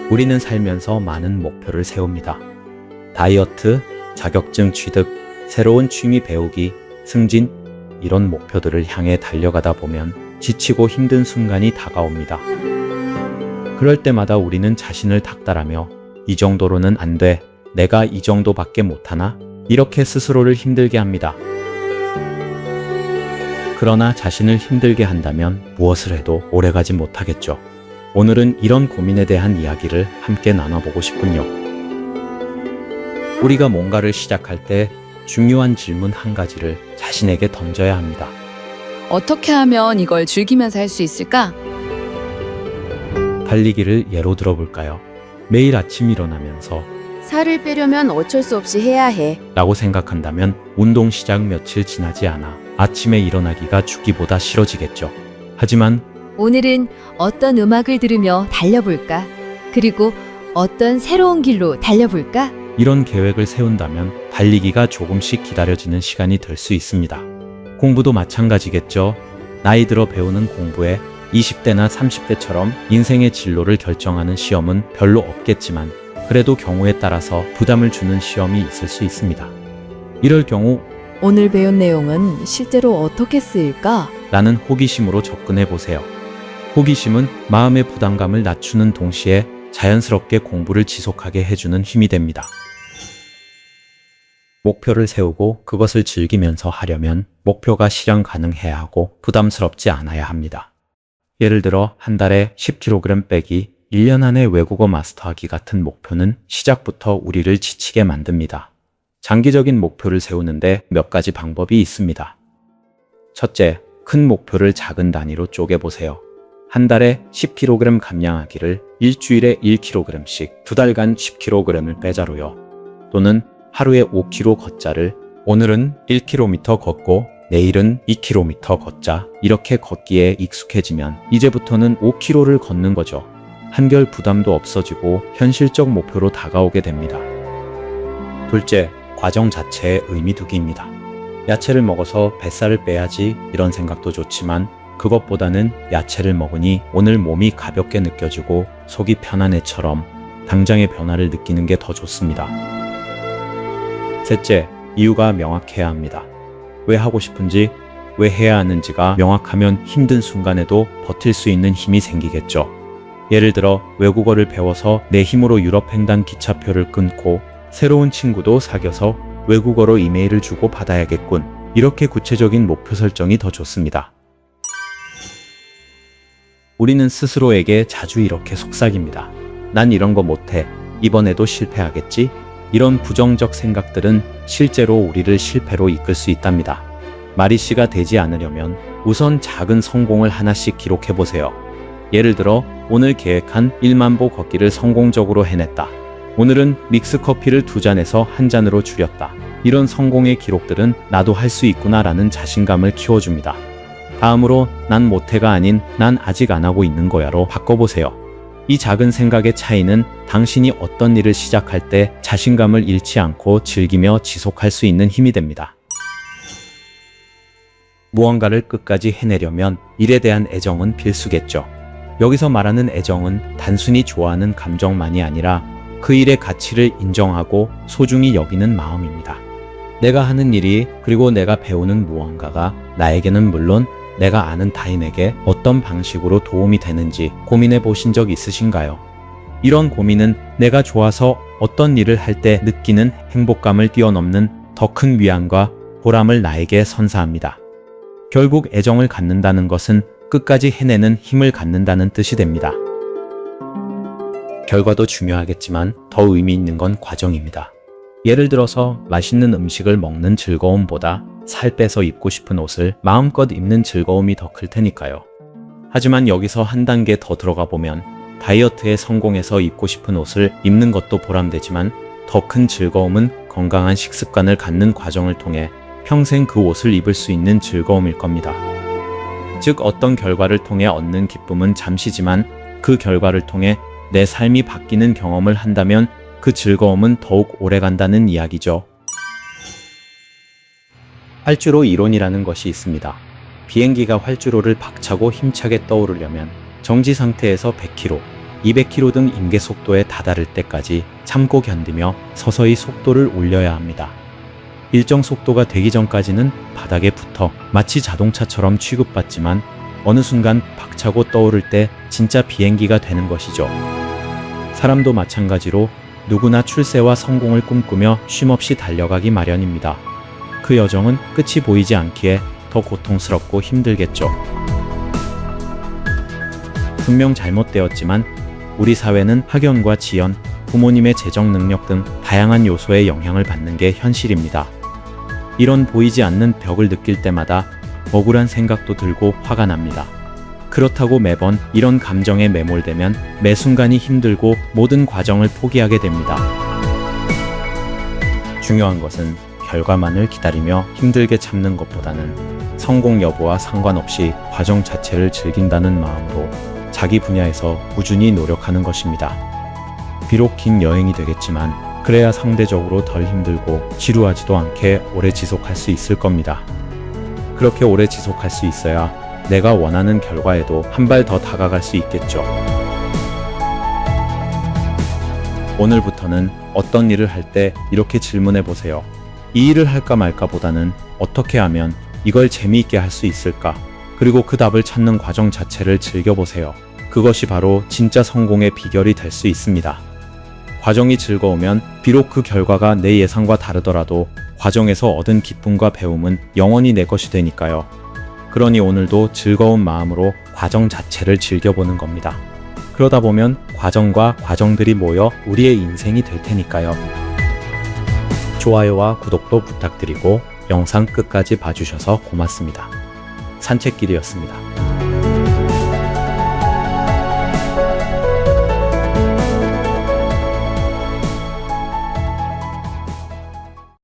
우리는 살면서 많은 목표를 세웁니다. 다이어트, 자격증 취득, 새로운 취미 배우기, 승진, 이런 목표들을 향해 달려가다 보면 지치고 힘든 순간이 다가옵니다. 그럴 때마다 우리는 자신을 닥달하며 이 정도로는 안 돼, 내가 이 정도밖에 못하나? 이렇게 스스로를 힘들게 합니다. 그러나 자신을 힘들게 한다면 무엇을 해도 오래가지 못하겠죠. 오늘은 이런 고민에 대한 이야기를 함께 나눠보고 싶군요. 우리가 뭔가를 시작할 때 중요한 질문 한 가지를 자신에게 던져야 합니다. 어떻게 하면 이걸 즐기면서 할 수 있을까? 달리기를 예로 들어볼까요? 매일 아침 일어나면서 살을 빼려면 어쩔 수 없이 해야 해. 라고 생각한다면 운동 시작 며칠 지나지 않아 아침에 일어나기가 죽기보다 싫어지겠죠. 하지만 오늘은 어떤 음악을 들으며 달려볼까? 그리고 어떤 새로운 길로 달려볼까? 이런 계획을 세운다면 달리기가 조금씩 기다려지는 시간이 될 수 있습니다. 공부도 마찬가지겠죠. 나이 들어 배우는 공부에 20대나 30대처럼 인생의 진로를 결정하는 시험은 별로 없겠지만 그래도 경우에 따라서 부담을 주는 시험이 있을 수 있습니다. 이럴 경우 오늘 배운 내용은 실제로 어떻게 쓰일까? 라는 호기심으로 접근해 보세요. 호기심은 마음의 부담감을 낮추는 동시에 자연스럽게 공부를 지속하게 해주는 힘이 됩니다. 목표를 세우고 그것을 즐기면서 하려면 목표가 실현 가능해야 하고 부담스럽지 않아야 합니다. 예를 들어 한 달에 10kg 빼기, 1년 안에 외국어 마스터하기 같은 목표는 시작부터 우리를 지치게 만듭니다. 장기적인 목표를 세우는데 몇 가지 방법이 있습니다. 첫째, 큰 목표를 작은 단위로 쪼개보세요. 한 달에 10kg 감량하기를 일주일에 1kg씩, 두 달간 10kg을 빼자로요. 또는 하루에 5km 걷자를 오늘은 1km 걷고 내일은 2km 걷자, 이렇게 걷기에 익숙해지면 이제부터는 5km를 걷는 거죠. 한결 부담도 없어지고 현실적 목표로 다가오게 됩니다. 둘째, 과정 자체에 의미 두기입니다. 야채를 먹어서 뱃살을 빼야지 이런 생각도 좋지만 그것보다는 야채를 먹으니 오늘 몸이 가볍게 느껴지고 속이 편안해처럼 당장의 변화를 느끼는 게 더 좋습니다. 셋째, 이유가 명확해야 합니다. 왜 하고 싶은지, 왜 해야 하는지가 명확하면 힘든 순간에도 버틸 수 있는 힘이 생기겠죠. 예를 들어 외국어를 배워서 내 힘으로 유럽 횡단 기차표를 끊고 새로운 친구도 사귀어서 외국어로 이메일을 주고 받아야겠군. 이렇게 구체적인 목표 설정이 더 좋습니다. 우리는 스스로에게 자주 이렇게 속삭입니다. 난 이런 거 못해. 이번에도 실패하겠지? 이런 부정적 생각들은 실제로 우리를 실패로 이끌 수 있답니다. 마리씨가 되지 않으려면 우선 작은 성공을 하나씩 기록해보세요. 예를 들어 오늘 계획한 1만 보 걷기를 성공적으로 해냈다. 오늘은 믹스커피를 2잔에서 1잔으로 줄였다. 이런 성공의 기록들은 나도 할 수 있구나 라는 자신감을 키워줍니다. 다음으로 난 못해가 아닌 난 아직 안 하고 있는 거야로 바꿔보세요. 이 작은 생각의 차이는 당신이 어떤 일을 시작할 때 자신감을 잃지 않고 즐기며 지속할 수 있는 힘이 됩니다. 무언가를 끝까지 해내려면 일에 대한 애정은 필수겠죠. 여기서 말하는 애정은 단순히 좋아하는 감정만이 아니라 그 일의 가치를 인정하고 소중히 여기는 마음입니다. 내가 하는 일이 그리고 내가 배우는 무언가가 나에게는 물론 내가 아는 타인에게 어떤 방식으로 도움이 되는지 고민해 보신 적 있으신가요? 이런 고민은 내가 좋아서 어떤 일을 할 때 느끼는 행복감을 뛰어넘는 더 큰 위안과 보람을 나에게 선사합니다. 결국 애정을 갖는다는 것은 끝까지 해내는 힘을 갖는다는 뜻이 됩니다. 결과도 중요하겠지만 더 의미 있는 건 과정입니다. 예를 들어서 맛있는 음식을 먹는 즐거움보다 살 빼서 입고 싶은 옷을 마음껏 입는 즐거움이 더 클 테니까요. 하지만 여기서 한 단계 더 들어가 보면 다이어트에 성공해서 입고 싶은 옷을 입는 것도 보람되지만 더 큰 즐거움은 건강한 식습관을 갖는 과정을 통해 평생 그 옷을 입을 수 있는 즐거움일 겁니다. 즉 어떤 결과를 통해 얻는 기쁨은 잠시지만 그 결과를 통해 내 삶이 바뀌는 경험을 한다면 그 즐거움은 더욱 오래간다는 이야기죠. 활주로 이론이라는 것이 있습니다. 비행기가 활주로를 박차고 힘차게 떠오르려면 정지 상태에서 100km, 200km 등 임계 속도에 다다를 때까지 참고 견디며 서서히 속도를 올려야 합니다. 일정 속도가 되기 전까지는 바닥에 붙어 마치 자동차처럼 취급받지만 어느 순간 박차고 떠오를 때 진짜 비행기가 되는 것이죠. 사람도 마찬가지로 누구나 출세와 성공을 꿈꾸며 쉼없이 달려가기 마련입니다. 그 여정은 끝이 보이지 않기에 더 고통스럽고 힘들겠죠. 분명 잘못되었지만 우리 사회는 학연과 지연, 부모님의 재정 능력 등 다양한 요소의 영향을 받는 게 현실입니다. 이런 보이지 않는 벽을 느낄 때마다 억울한 생각도 들고 화가 납니다. 그렇다고 매번 이런 감정에 매몰되면 매 순간이 힘들고 모든 과정을 포기하게 됩니다. 중요한 것은 결과만을 기다리며 힘들게 참는 것보다는 성공 여부와 상관없이 과정 자체를 즐긴다는 마음으로 자기 분야에서 꾸준히 노력하는 것입니다. 비록 긴 여행이 되겠지만 그래야 상대적으로 덜 힘들고 지루하지도 않게 오래 지속할 수 있을 겁니다. 그렇게 오래 지속할 수 있어야 내가 원하는 결과에도 한 발 더 다가갈 수 있겠죠. 오늘부터는 어떤 일을 할 때 이렇게 질문해 보세요. 이 일을 할까 말까 보다는 어떻게 하면 이걸 재미있게 할 수 있을까? 그리고 그 답을 찾는 과정 자체를 즐겨보세요. 그것이 바로 진짜 성공의 비결이 될 수 있습니다. 과정이 즐거우면 비록 그 결과가 내 예상과 다르더라도 과정에서 얻은 기쁨과 배움은 영원히 내 것이 되니까요. 그러니 오늘도 즐거운 마음으로 과정 자체를 즐겨보는 겁니다. 그러다 보면 과정과 과정들이 모여 우리의 인생이 될 테니까요. 좋아요와 구독도 부탁드리고 영상 끝까지 봐주셔서 고맙습니다. 산책길이었습니다.